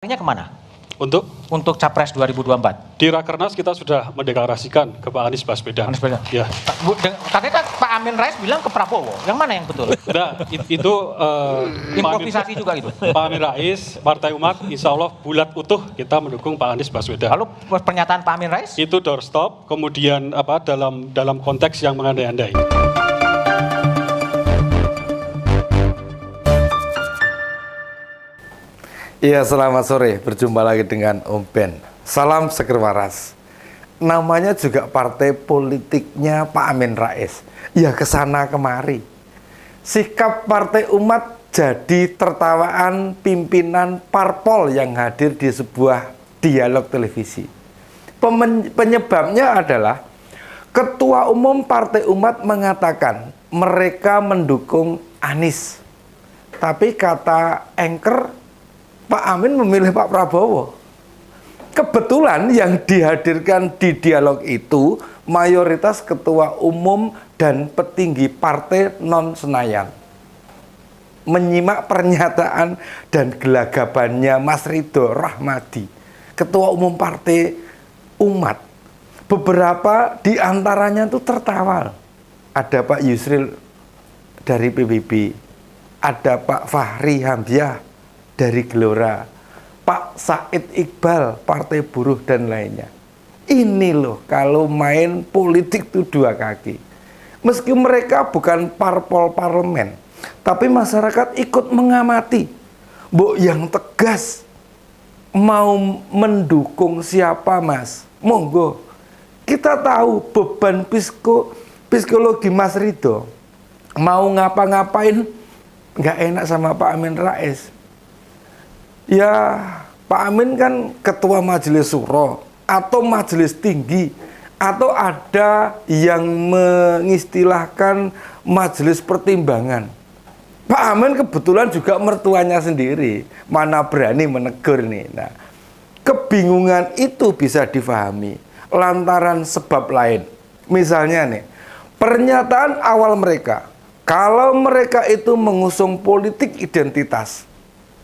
Arahnya kemana? Untuk Capres 2024? di Rakernas kita sudah mendeklarasikan ke Pak Anies Baswedan. Ya. Katanya kan Pak Amin Rais bilang ke Prabowo. Yang mana yang betul? Nah, itu Improvisasi juga itu. Pak Amin Rais, Partai Umat, insya Allah bulat utuh kita mendukung Pak Anies Baswedan. Lalu pernyataan Pak Amin Rais? Itu doorstop, kemudian dalam konteks yang mengandai-andai. Iya, selamat sore. Berjumpa lagi dengan Om Ben. Salam seger waras. Namanya juga partai politiknya Pak Amin Rais. Ya kesana kemari. Sikap Partai Umat jadi tertawaan pimpinan parpol yang hadir di sebuah dialog televisi. Penyebabnya adalah Ketua Umum Partai Umat mengatakan mereka mendukung Anies. Tapi kata anchor, Pak Amin memilih Pak Prabowo. Kebetulan yang dihadirkan di dialog itu mayoritas ketua umum dan petinggi partai non-Senayan. Menyimak pernyataan dan gelagapannya Mas Ridho Rahmadi, ketua umum partai Umat. Beberapa di antaranya itu tertawa. Ada Pak Yusril dari PBB, ada Pak Fahri Hamzah dari Gelora, Pak Said Iqbal, Partai Buruh, dan lainnya. Ini loh, kalau main politik itu dua kaki. Meski mereka bukan parpol parlemen, tapi masyarakat ikut mengamati. Mbok yang tegas, mau mendukung siapa mas? Monggo. Kita tahu beban psikologi Mas Ridho. Mau ngapa-ngapain, nggak enak sama Pak Amin Rais. Ya, Pak Amin kan ketua majelis suro atau majelis tinggi, atau ada yang mengistilahkan majelis pertimbangan. Pak Amin kebetulan juga mertuanya sendiri, mana berani menegur nih. Nah, kebingungan itu bisa difahami lantaran sebab lain. Misalnya nih, pernyataan awal mereka, kalau mereka itu mengusung politik identitas.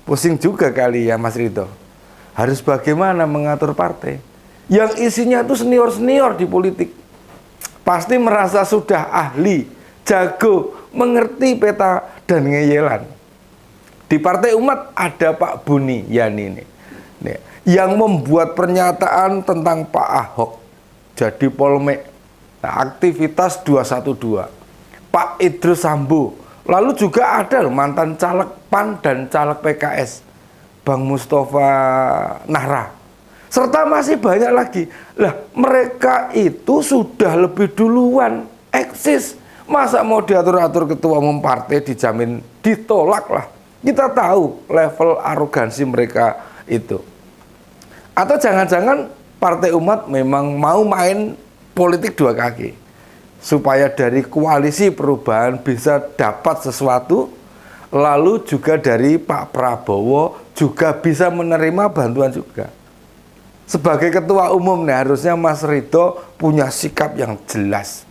Pusing juga kali ya Mas Ridho. Harus bagaimana mengatur partai yang isinya itu senior-senior di politik. Pasti merasa sudah ahli, jago, mengerti peta dan ngeyelan. Di Partai Umat ada Pak Buni Yani nih, yang membuat pernyataan tentang Pak Ahok jadi polemik. Nah, aktivitas 212. Pak Idrus Sambo. Lalu juga ada mantan caleg PAN dan caleg PKS, Bang Mustafa Nahra. Serta masih banyak lagi. Lah, mereka itu sudah lebih duluan eksis. Masa mau diatur-atur ketua umum partai dijamin ditolak lah. Kita tahu level arogansi mereka itu. Atau jangan-jangan Partai Umat memang mau main politik dua kaki, supaya dari koalisi perubahan bisa dapat sesuatu, lalu juga dari Pak Prabowo juga bisa menerima bantuan juga. Sebagai ketua umum nih, harusnya Mas Ridho punya sikap yang jelas.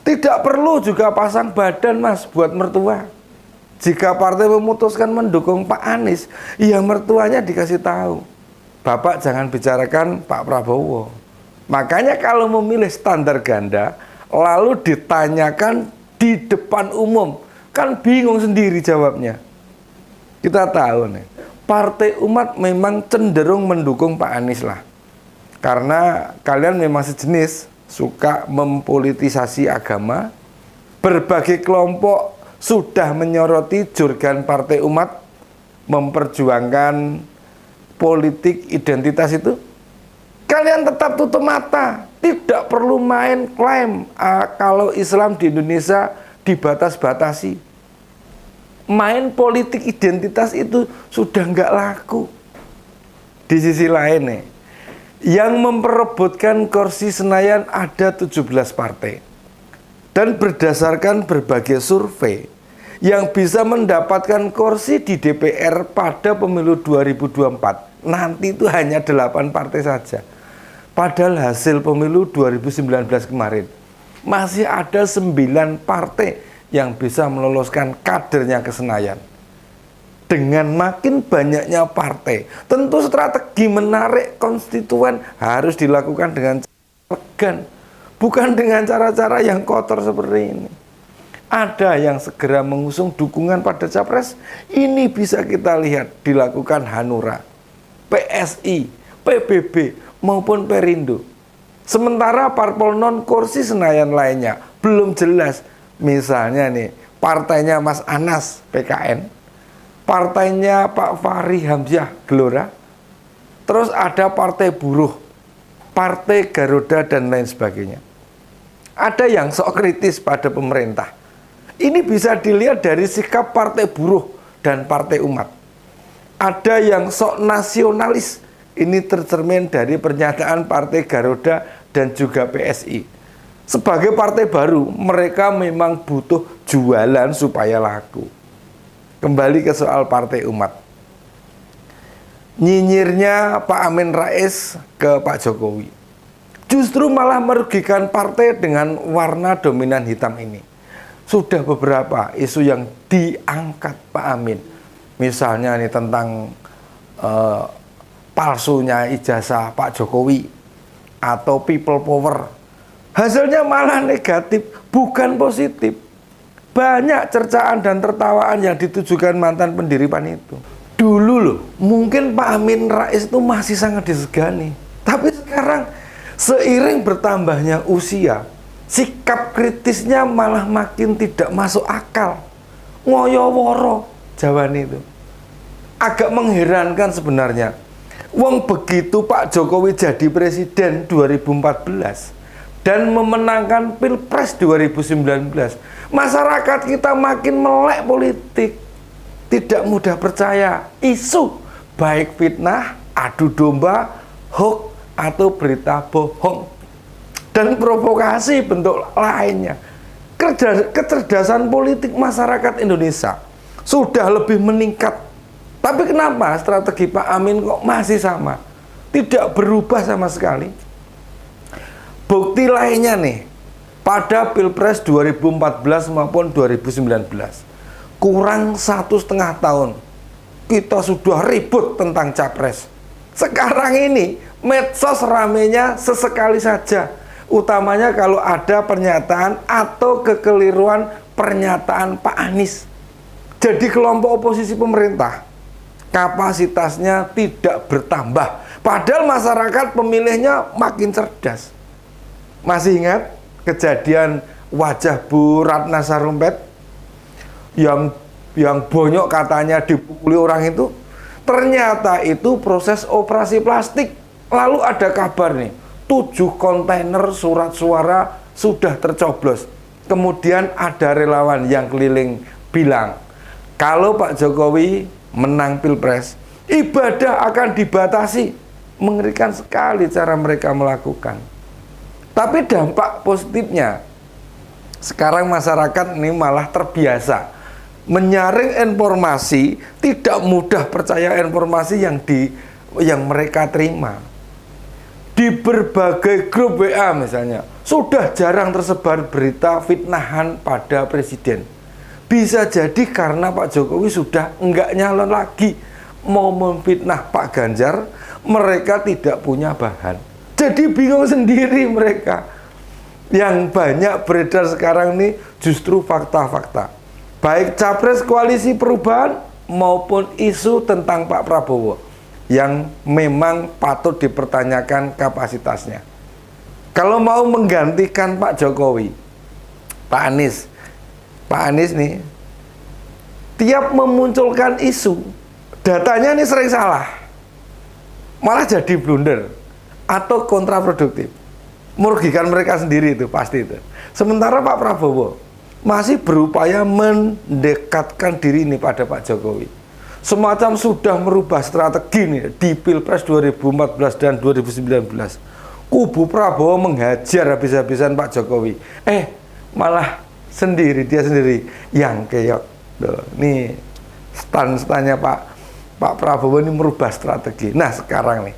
Tidak perlu juga pasang badan mas buat mertua. Jika partai memutuskan mendukung Pak Anies, ya mertuanya dikasih tahu, Bapak jangan bicarakan Pak Prabowo. Makanya kalau memilih standar ganda, lalu ditanyakan di depan umum, kan bingung sendiri jawabnya. Kita tahu nih, Partai Umat memang cenderung mendukung Pak Anies lah. Karena kalian memang sejenis, suka mempolitisasi agama. Berbagai kelompok sudah menyoroti jurgan Partai Umat memperjuangkan politik identitas itu. Kalian tetap tutup mata. Tidak perlu main klaim kalau Islam di Indonesia dibatas-batasi. Main politik identitas itu sudah nggak laku. Di sisi lain nih, yang memperebutkan kursi Senayan ada 17 partai. Dan berdasarkan berbagai survei, yang bisa mendapatkan kursi di DPR pada pemilu 2024 nanti itu hanya 8 partai saja. Padahal hasil pemilu 2019 kemarin masih ada 9 partai yang bisa meloloskan kadernya ke Senayan. Dengan makin banyaknya partai, tentu strategi menarik konstituen harus dilakukan dengan cara elegan, bukan dengan cara-cara yang kotor seperti ini. Ada yang segera mengusung dukungan pada capres, ini bisa kita lihat dilakukan Hanura, PSI, PBB, maupun Perindo. Sementara parpol non-kursi Senayan lainnya belum jelas. Misalnya nih, partainya Mas Anas, PKN, partainya Pak Fahri Hamzah, Gelora, terus ada partai buruh, partai Garuda, dan lain sebagainya. Ada yang sok kritis pada pemerintah. Ini bisa dilihat dari sikap partai buruh dan partai umat. Ada yang sok nasionalis. Ini tercermin dari pernyataan partai Garuda dan juga PSI. Sebagai partai baru, mereka memang butuh jualan supaya laku. Kembali ke soal partai umat. Nyinyirnya Pak Amin Rais ke Pak Jokowi justru malah merugikan partai dengan warna dominan hitam ini. Sudah beberapa isu yang diangkat Pak Amin. Misalnya nih tentang palsunya ijazah Pak Jokowi atau people power. Hasilnya malah negatif, bukan positif. Banyak cercaan dan tertawaan yang ditujukan mantan pendiri PAN itu. Dulu loh, mungkin Pak Amin Rais itu masih sangat disegani. Tapi sekarang seiring bertambahnya usia, sikap kritisnya malah makin tidak masuk akal. Ngoyo-woro jawaban itu. Agak mengherankan sebenarnya. Wong begitu Pak Jokowi jadi presiden 2014 dan memenangkan Pilpres 2019, masyarakat kita makin melek politik, tidak mudah percaya isu baik fitnah, adu domba, hoax atau berita bohong dan provokasi bentuk lainnya. Kecerdasan politik masyarakat Indonesia sudah lebih meningkat. Tapi kenapa strategi Pak Amin kok masih sama? Tidak berubah sama sekali. Bukti lainnya nih, pada Pilpres 2014 maupun 2019, kurang 1,5 tahun, kita sudah ribut tentang capres. Sekarang ini, medsos ramenya sesekali saja, utamanya kalau ada pernyataan atau kekeliruan pernyataan Pak Anies. Jadi kelompok oposisi pemerintah kapasitasnya tidak bertambah, padahal masyarakat pemilihnya makin cerdas. Masih ingat kejadian wajah Bu Ratna Sarumpait yang bonyok katanya dipukuli orang itu? Ternyata itu proses operasi plastik. Lalu ada kabar nih, 7 kontainer surat suara sudah tercoblos. Kemudian ada relawan yang keliling bilang, kalau Pak Jokowi menang Pilpres, ibadah akan dibatasi. Mengerikan sekali cara mereka melakukan. Tapi dampak positifnya, sekarang masyarakat ini malah terbiasa menyaring informasi, tidak mudah percaya informasi yang mereka terima. Di berbagai grup WA misalnya, sudah jarang tersebar berita fitnahan pada presiden. Bisa jadi karena Pak Jokowi sudah enggak nyalon lagi, mau memfitnah Pak Ganjar, mereka tidak punya bahan. Jadi bingung sendiri mereka. Yang banyak beredar sekarang ini justru fakta-fakta. Baik capres koalisi perubahan maupun isu tentang Pak Prabowo yang memang patut dipertanyakan kapasitasnya. Kalau mau menggantikan Pak Jokowi, Pak Anies nih, tiap memunculkan isu, datanya ini sering salah, malah jadi blunder atau kontraproduktif, merugikan mereka sendiri itu pasti itu. Sementara Pak Prabowo masih berupaya mendekatkan diri ini pada Pak Jokowi, semacam sudah merubah strategi nih di Pilpres 2014 dan 2019. Kubu Prabowo menghajar habis-habisan Pak Jokowi, malah dia sendiri yang keok. Nih stand-standnya Pak Prabowo ini merubah strategi. Nah sekarang nih,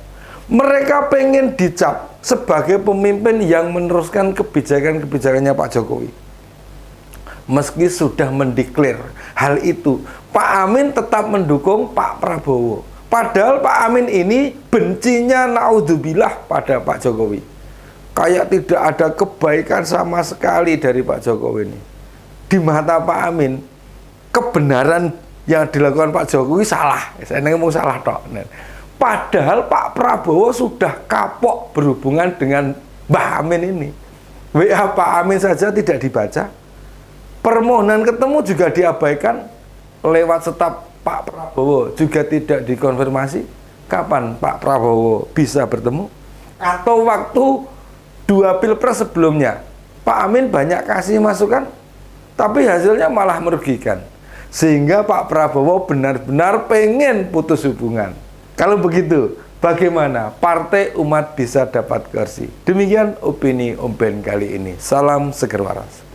mereka pengen dicap sebagai pemimpin yang meneruskan kebijakan-kebijakannya Pak Jokowi. Meski sudah mendeklar hal itu, Pak Amin tetap mendukung Pak Prabowo. Padahal Pak Amin ini bencinya naudzubillah pada Pak Jokowi. Kayak tidak ada kebaikan sama sekali dari Pak Jokowi ini. Di mata Pak Amin, kebenaran yang dilakukan Pak Jokowi salah. Saya ngomong salah tok. Padahal Pak Prabowo sudah kapok berhubungan dengan Mbah Amin ini. WA Pak Amin saja tidak dibaca. Permohonan ketemu juga diabaikan. Lewat staf Pak Prabowo juga tidak dikonfirmasi. Kapan Pak Prabowo bisa bertemu? Atau waktu 2 pilpres sebelumnya, Pak Amin banyak kasih masukan, tapi hasilnya malah merugikan. Sehingga Pak Prabowo benar-benar pengen putus hubungan. Kalau begitu, bagaimana Partai Umat bisa dapat kursi? Demikian opini Om Ben kali ini. Salam seger waras.